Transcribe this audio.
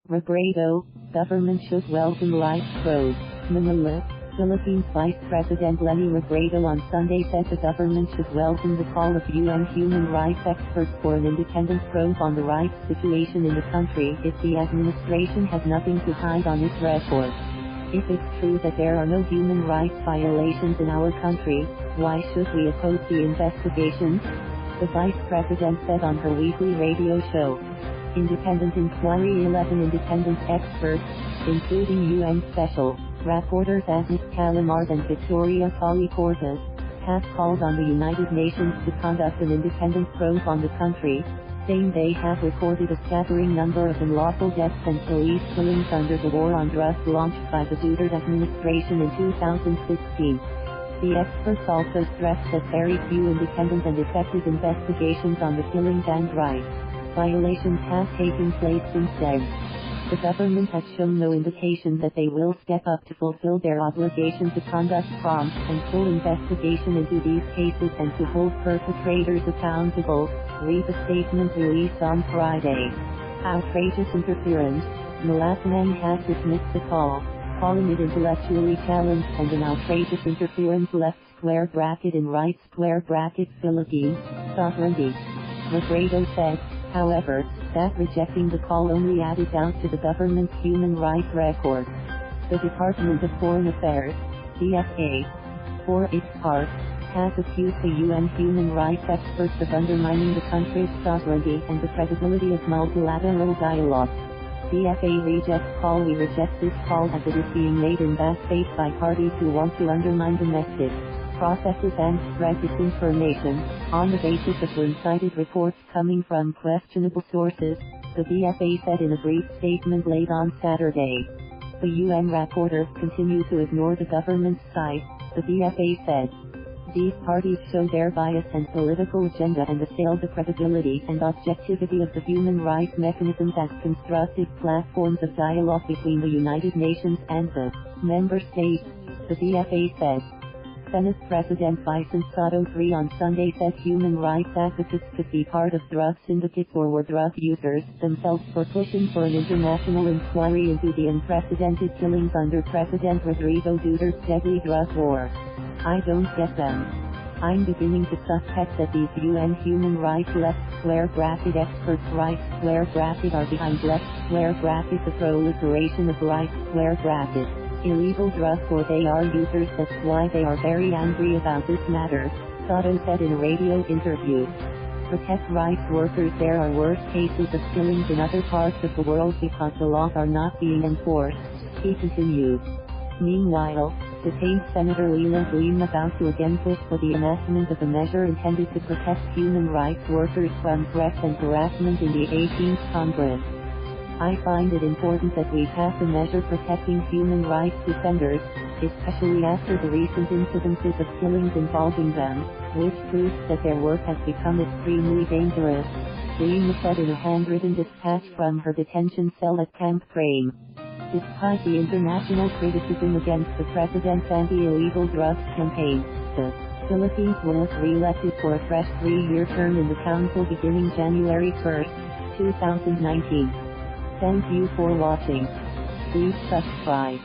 Robredo, government should welcome live probe. Manila, Philippines Vice President Leni Robredo on Sunday said the government should welcome the call of UN human rights experts for an independent probe on the rights situation in the country if the administration has nothing to hide on its record. If it's true that there are no human rights violations in our country, why should we oppose the investigations? The Vice President said on her weekly radio show. Independent inquiry. 11 independent experts, including UN Special Rapporteurs Agnes, Callamard and Victoria Tauli-Corpuz, have called on the United Nations to conduct an independent probe on the country, saying they have recorded a staggering number of unlawful deaths and police killings under the war on drugs launched by the Duterte administration in 2016. The experts also stressed that very few independent and effective investigations on the killings and rights violations have taken place since then. The government has shown no indication that they will step up to fulfill their obligation to conduct prompt and full investigation into these cases and to hold perpetrators accountable, read the statement released on Friday. Outrageous interference. Malacañang has dismissed the call, calling it intellectually challenged and an outrageous interference. Left square bracket in right square bracket Philippine sovereignty. Robredo said, however, that rejecting the call only added doubt to the government's human rights record. The Department of Foreign Affairs, DFA, for its part, has accused the UN human rights experts of undermining the country's sovereignty and the credibility of multilateral dialogue. DFA rejects call. We reject this call as it is being made in bad faith by parties who want to undermine domestic processes and spread disinformation, on the basis of one-sided reports coming from questionable sources, the DFA said in a brief statement late on Saturday. The UN rapporteurs continue to ignore the government's side, the DFA said. These parties show their bias and political agenda and assail the credibility and objectivity of the human rights mechanisms as constructive platforms of dialogue between the United Nations and the member states, the DFA said. Senate President Vicente Sotto III on Sunday said human rights advocates could be part of drug syndicates or were drug users themselves for pushing for an international inquiry into the unprecedented killings under President Rodrigo Duterte's deadly drug war. I don't get them. I'm beginning to suspect that these UN human rights left square bracket experts right square bracket are behind left square bracket the proliferation of right square bracket illegal drugs or they are users. That's why they are very angry about this matter, Sotto said in a radio interview. Protect rights workers. There are worse cases of killings in other parts of the world because the laws are not being enforced, he continued. Meanwhile, detained Senator Leila de Lima vowed to again push for the enactment of a measure intended to protect human rights workers from threats and harassment in the 18th Congress. I find it important that we pass a measure protecting human rights defenders, especially after the recent incidences of killings involving them, which proves that their work has become extremely dangerous, Lima said in a handwritten dispatch from her detention cell at Camp Crame. Despite the international criticism against the president's anti-illegal drugs campaign, the Philippines was re-elected for a fresh 3-year term in the council beginning January 1, 2019. Thank you for watching. Please subscribe.